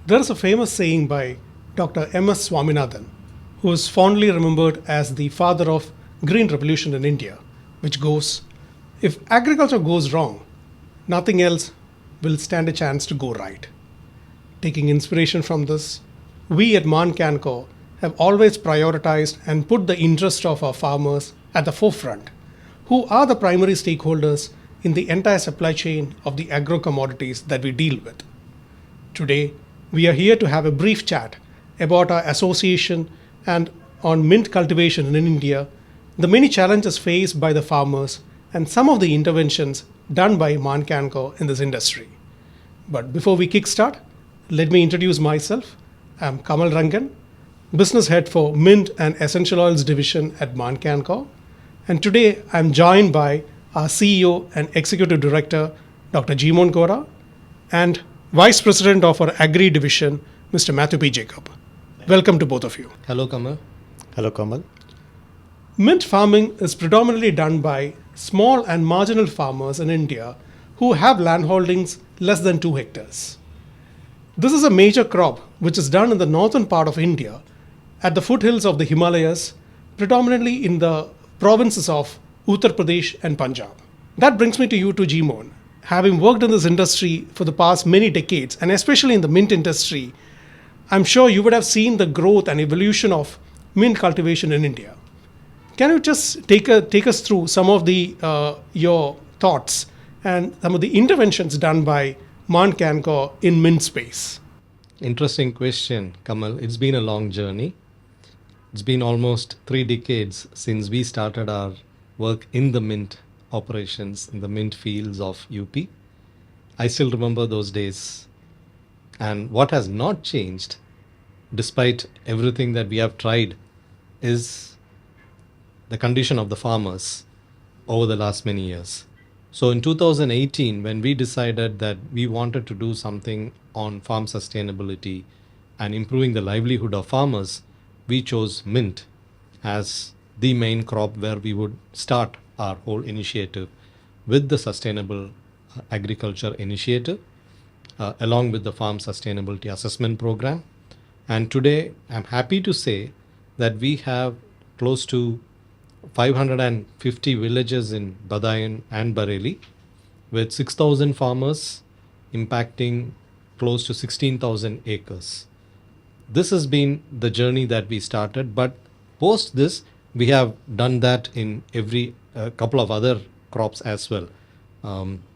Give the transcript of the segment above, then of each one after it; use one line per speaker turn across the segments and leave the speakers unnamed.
There is a famous saying by Dr. M.S. Swaminathan, who is fondly remembered as the father of Green Revolution in India, which goes, if agriculture goes wrong, nothing else will stand a chance to go right. Taking inspiration from this, we at Kancor have always prioritized and put the interest of our farmers at the forefront, who are the primary stakeholders in the entire supply chain of the agro commodities that we deal with. Today, we are here to have a brief chat about our association and on mint cultivation in India, the many challenges faced by the farmers, and some of the interventions done by Kancor in this industry. But before we kickstart, let me introduce myself. I'm Kamal Rangan, Business Head for Mint and Essential Oils Division at Kancor. And today I'm joined by our CEO and Executive Director, Dr. Geemon Korah, and Vice President of our Agri Division, Mr. Mathew Jacob. Welcome to both of you.
Hello, Kamal.
Hello, Kamal.
Mint farming is predominantly done by small and marginal farmers in India who have land holdings less than 2 hectares. This is a major crop which is done in the northern part of India at the foothills of the Himalayas, predominantly in the provinces of Uttar Pradesh and Punjab. That brings me to you, to Geemon. Having worked in this industry for the past many decades, and especially in the mint industry, I'm sure you would have seen the growth and evolution of mint cultivation in India. Can you just take us through some of the your thoughts and some of the interventions done by Kancor in mint space?
Interesting question, Kamal. It's been a long journey. It's been almost 3 decades since we started our work in the mint operations, in the mint fields of UP. I still remember those days. And what has not changed, despite everything that we have tried, is the condition of the farmers over the last many years. So in 2018, when we decided that we wanted to do something on farm sustainability and improving the livelihood of farmers, we chose mint as the main crop where we would start our whole initiative with the Sustainable Agriculture Initiative, along with the Farm Sustainability Assessment Program. And today, I'm happy to say that we have close to 550 villages in Badayan and Bareilly, with 6,000 farmers impacting close to 16,000 acres. This has been the journey that we started, but post this, we have done that in every couple of other crops as well.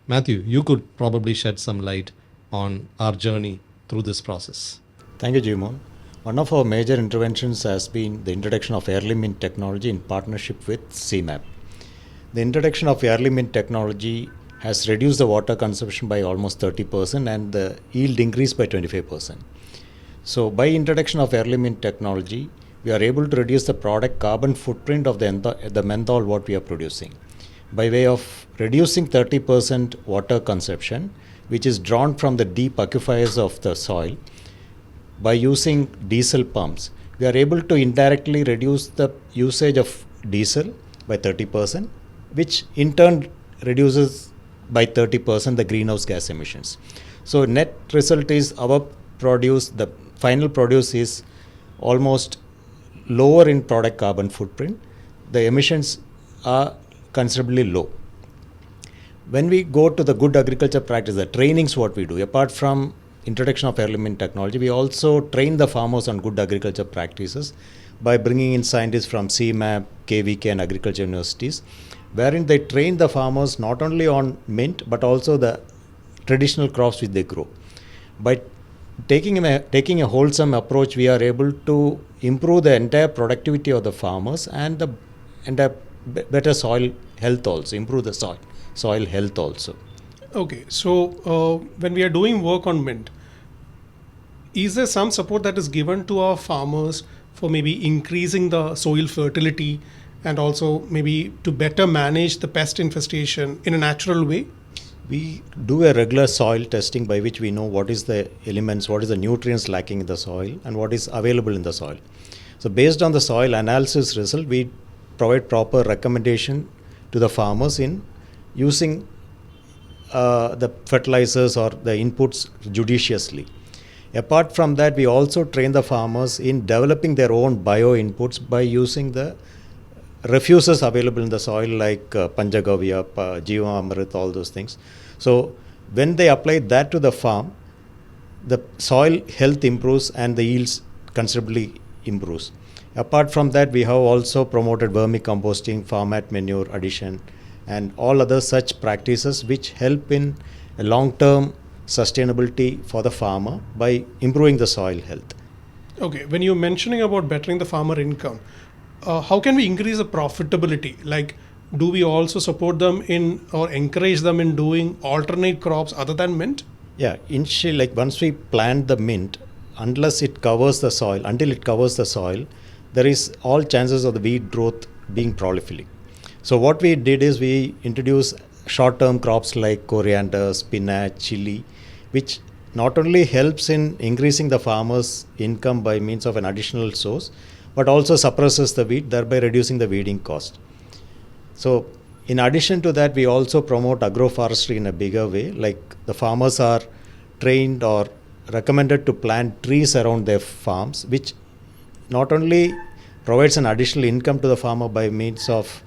Mathew, you could probably shed some light on our journey through this process.
Thank you, Geemon. One of our major interventions has been the introduction of early mint technology in partnership with CMAP. The introduction of early mint technology has reduced the water consumption by almost 30% and the yield increased by 25%. So by introduction of early mint technology, we are able to reduce the product carbon footprint of the menthol what we are producing by way of reducing 30% water consumption, which is drawn from the deep aquifers of the soil. By using diesel pumps, we are able to indirectly reduce the usage of diesel by 30%, which in turn reduces by 30% the greenhouse gas emissions. So net result is our produce, the final produce is almost lower in product carbon footprint. The emissions are considerably low. When we go to the good agriculture practice, the trainings what we do, apart from introduction of early mint technology, we also train the farmers on good agriculture practices by bringing in scientists from CMAP, KVK and agriculture universities, wherein they train the farmers not only on mint but also the traditional crops which they grow. By taking a wholesome approach, we are able to improve the entire productivity of the farmers and the better soil health also, improve the soil health also.
Okay, so when we are doing work on mint, is there some support that is given to our farmers for maybe increasing the soil fertility and also maybe to better manage the pest infestation in a natural way?
We do a regular soil testing by which we know what is the elements, what is the nutrients lacking in the soil and what is available in the soil. So based on the soil analysis result, we provide proper recommendation to the farmers in using the fertilizers or the inputs judiciously. Apart from that, we also train the farmers in developing their own bio inputs by using the refuses available in the soil like Panchagavya, Jeevamrit, all those things. So when they apply that to the farm, the soil health improves and the yields considerably improves. Apart from that, we have also promoted vermicomposting, farmate manure addition, and all other such practices which help in a long-term sustainability for the farmer by improving the soil health.
Okay, when you're mentioning about bettering the farmer income, how can we increase the profitability? Like, do we also support them in or encourage them in doing alternate crops other than mint?
Yeah, initially, like once we plant the mint, until it covers the soil, there is all chances of the weed growth being prolific. So what we did is we introduced short-term crops like coriander, spinach, chili, which not only helps in increasing the farmer's income by means of an additional source, but also suppresses the weed, thereby reducing the weeding cost. So in addition to that, we also promote agroforestry in a bigger way, like the farmers are trained or recommended to plant trees around their farms, which not only provides an additional income to the farmer by means of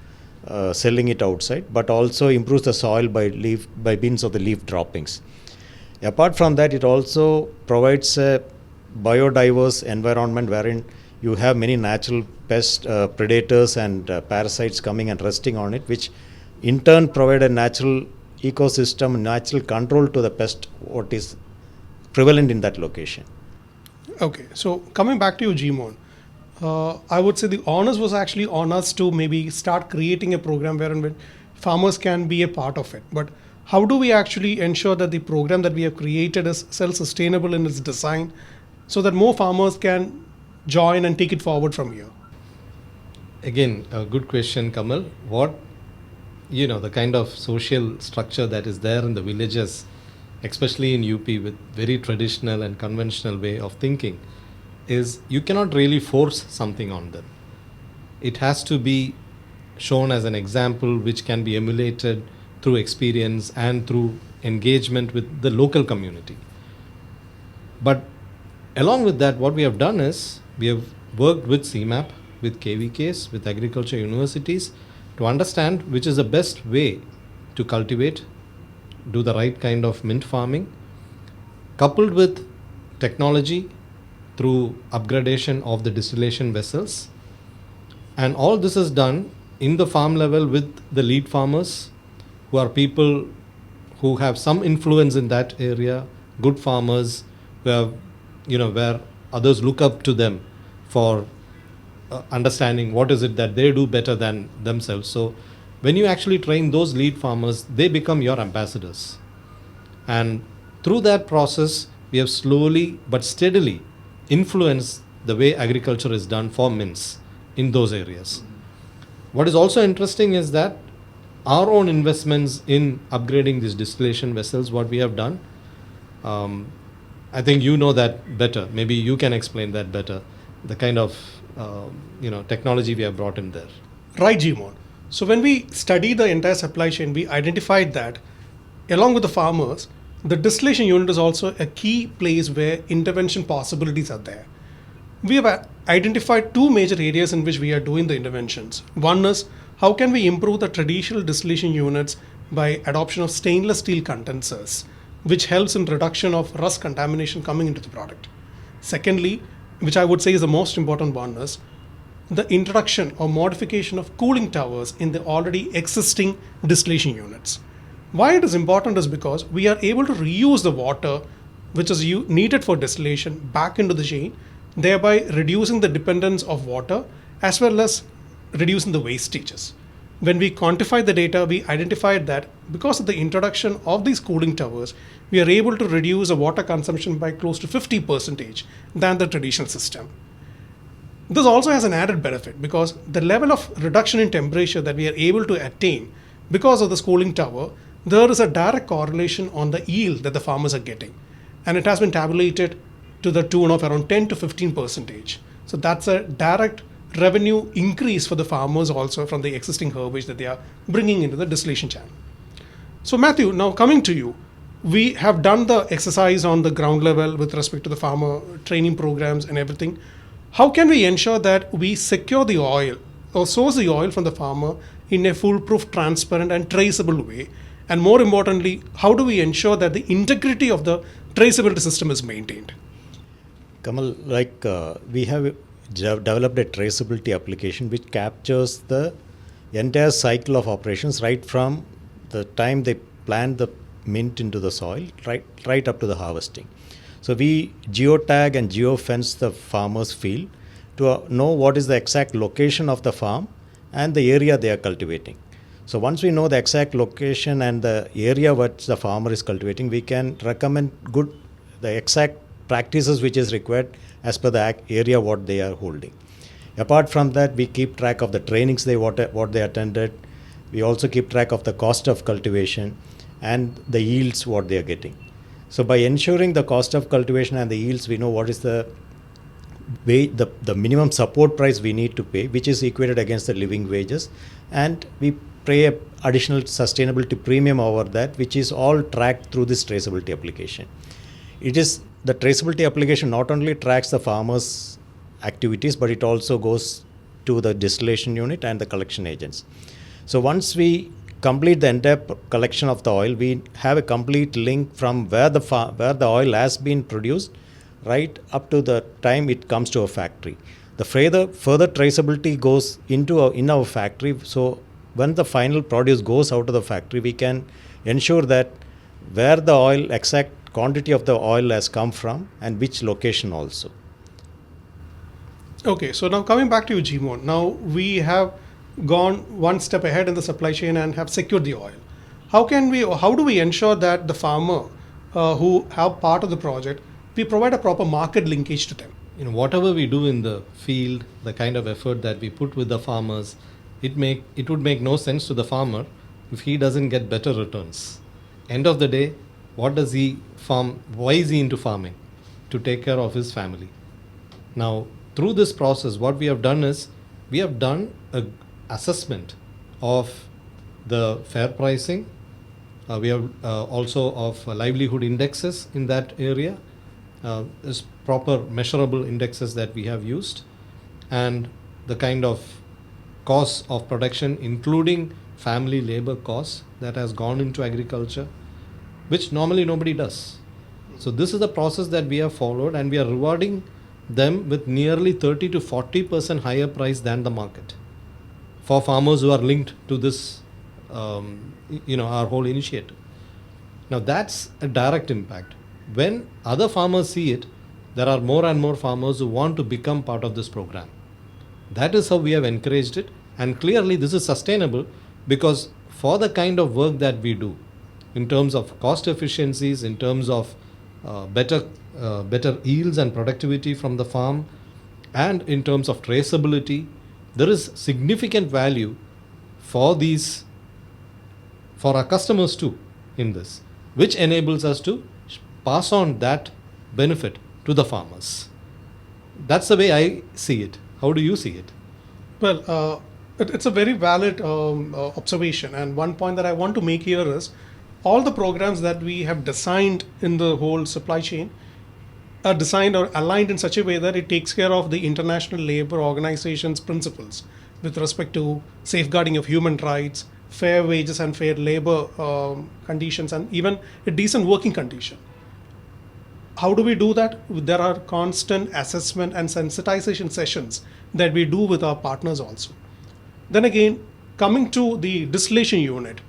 selling it outside, but also improves the soil by means of the leaf droppings. Apart from that, it also provides a biodiverse environment wherein you have many natural pest predators and parasites coming and resting on it, which in turn provide a natural ecosystem, natural control to the pest what is prevalent in that location.
Okay, so coming back to you, Geemon, I would say the onus was actually on us to maybe start creating a program wherein farmers can be a part of it. But how do we actually ensure that the program that we have created is self-sustainable in its design so that more farmers can join and take it forward from here?
Again, a good question, Kamal. The kind of social structure that is there in the villages, especially in UP with very traditional and conventional way of thinking, is you cannot really force something on them. It has to be shown as an example which can be emulated through experience and through engagement with the local community. But along with that, what we have done is we have worked with CMAP, with KVKs, with agriculture universities to understand which is the best way to cultivate, do the right kind of mint farming, coupled with technology through upgradation of the distillation vessels. And all this is done in the farm level with the lead farmers, who are people who have some influence in that area, good farmers who have, where others look up to them for understanding what is it that they do better than themselves. So when you actually train those lead farmers, they become your ambassadors. And through that process, we have slowly but steadily influenced the way agriculture is done for mints in those areas. What is also interesting is that our own investments in upgrading these distillation vessels, what we have done, I think you know that better. Maybe you can explain that better, the kind of technology we have brought in there.
Right, Geemon. So when we study the entire supply chain, we identified that along with the farmers, the distillation unit is also a key place where intervention possibilities are there. We have identified two major areas in which we are doing the interventions. One is how can we improve the traditional distillation units by adoption of stainless steel condensers, which helps in reduction of rust contamination coming into the product. Secondly, which I would say is the most important one, is the introduction or modification of cooling towers in the already existing distillation units. Why it is important is because we are able to reuse the water which is needed for distillation back into the chain, thereby reducing the dependence of water as well as reducing the wastages. When we quantified the data, we identified that because of the introduction of these cooling towers, we are able to reduce the water consumption by close to 50% than the traditional system. This also has an added benefit because the level of reduction in temperature that we are able to attain because of this cooling tower, there is a direct correlation on the yield that the farmers are getting. And it has been tabulated to the tune of around 10 to 15%. So that's a direct revenue increase for the farmers also from the existing herbage that they are bringing into the distillation channel. So Mathew, now coming to you, we have done the exercise on the ground level with respect to the farmer training programs and everything. How can we ensure that we secure the oil or source the oil from the farmer in a foolproof, transparent, and traceable way? And more importantly, how do we ensure that the integrity of the traceability system is maintained?
Kamal, we have developed a traceability application which captures the entire cycle of operations right from the time they plant the mint into the soil right up to the harvesting. So we geotag and geofence the farmer's field to know what is the exact location of the farm and the area they are cultivating. So once we know the exact location and the area which the farmer is cultivating, we can recommend the exact practices which is required as per the area what they are holding. Apart from that, we keep track of the trainings what they attended. We also keep track of the cost of cultivation and the yields what they are getting. So by ensuring the cost of cultivation and the yields, we know what is the minimum support price we need to pay, which is equated against the living wages, and we pay an additional sustainability premium over that, which is all tracked through this traceability application. It is the traceability application not only tracks the farmers' activities, but it also goes to the distillation unit and the collection agents. So once we complete the entire collection of the oil, we have a complete link from where the oil has been produced right up to the time it comes to a factory. The further traceability goes in our factory. So when the final produce goes out of the factory, we can ensure that where the exact quantity of the oil has come from and which location also.
Okay, so now coming back to you, Geemon. Now we have gone one step ahead in the supply chain and have secured the oil. How do we ensure that the farmer who have part of the project, we provide a proper market linkage to them?
Whatever we do in the field, the kind of effort that we put with the farmers, it would make no sense to the farmer if he doesn't get better returns. End of the day, what does he farm? Why is he into farming? To take care of his family. Now, through this process, what we have done is we have done a assessment of the fair pricing. We have also of livelihood indexes in that area. There's proper measurable indexes that we have used, and the kind of costs of production, including family labor costs that has gone into agriculture, which normally nobody does. So this is the process that we have followed, and we are rewarding them with nearly 30 to 40% higher price than the market for farmers who are linked to this, our whole initiative. Now that's a direct impact. When other farmers see it, there are more and more farmers who want to become part of this program. That is how we have encouraged it, and clearly this is sustainable because for the kind of work that we do, in terms of cost efficiencies, in terms of better yields and productivity from the farm, and in terms of traceability, there is significant value for our customers too in this, which enables us to pass on that benefit to the farmers. That's the way I see it. How do you see it?
Well, it's a very valid observation, and one point that I want to make here is all the programs that we have designed in the whole supply chain are designed or aligned in such a way that it takes care of the International Labour Organization's principles with respect to safeguarding of human rights, fair wages and fair labor conditions, and even a decent working condition. How do we do that? There are constant assessment and sensitization sessions that we do with our partners also. Then again, coming to the distillation unit,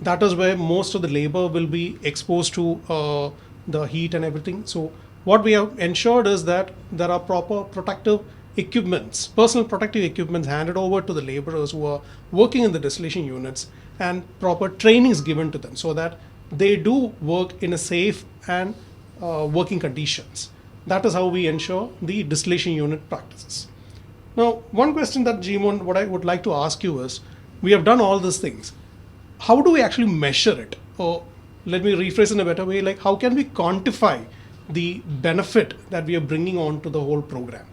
that is where most of the labor will be exposed to the heat and everything. So what we have ensured is that there are proper protective equipments, personal protective equipments handed over to the laborers who are working in the distillation units, and proper trainings given to them so that they do work in a safe and working conditions. That is how we ensure the distillation unit practices. Now, one question that Geemon, what I would like to ask you is, we have done all these things. How do we actually measure it? Or let me rephrase in a better way, like how can we quantify the benefit that we are bringing on to the whole program?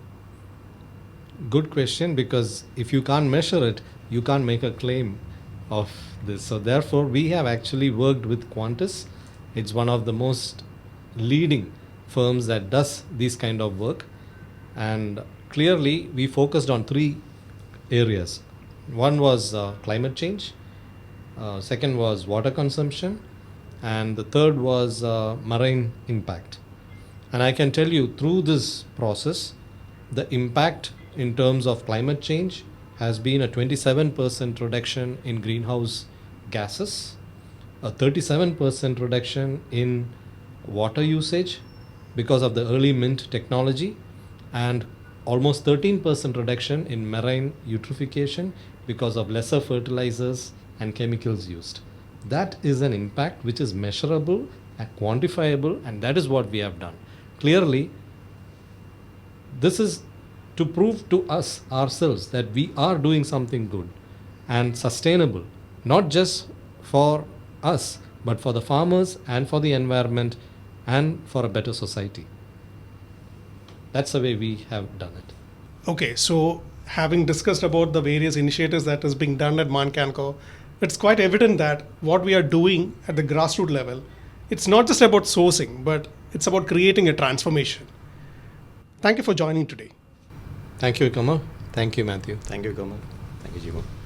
Good question, because if you can't measure it, you can't make a claim of this. So therefore, we have actually worked with Qantas It's one of the most leading firms that does this kind of work. And clearly, we focused on three areas. One was climate change, second was water consumption, and the third was marine impact. And I can tell you through this process, the impact in terms of climate change has been a 27% reduction in greenhouse gases, a 37% reduction in water usage because of the early mint technology, and almost 13% reduction in marine eutrophication because of lesser fertilizers and chemicals used. That is an impact which is measurable and quantifiable, and that is what we have done. Clearly, this is to prove to us ourselves that we are doing something good and sustainable, not just for us, but for the farmers and for the environment and for a better society. That's the way we have done it.
Okay, so having discussed about the various initiatives that is being done at Kancor, it's quite evident that what we are doing at the grassroots level, it's not just about sourcing, but it's about creating a transformation. Thank you for joining today.
Thank you, Kamal. Thank you, Mathew.
Thank you, Kamal. Thank you, Geemon.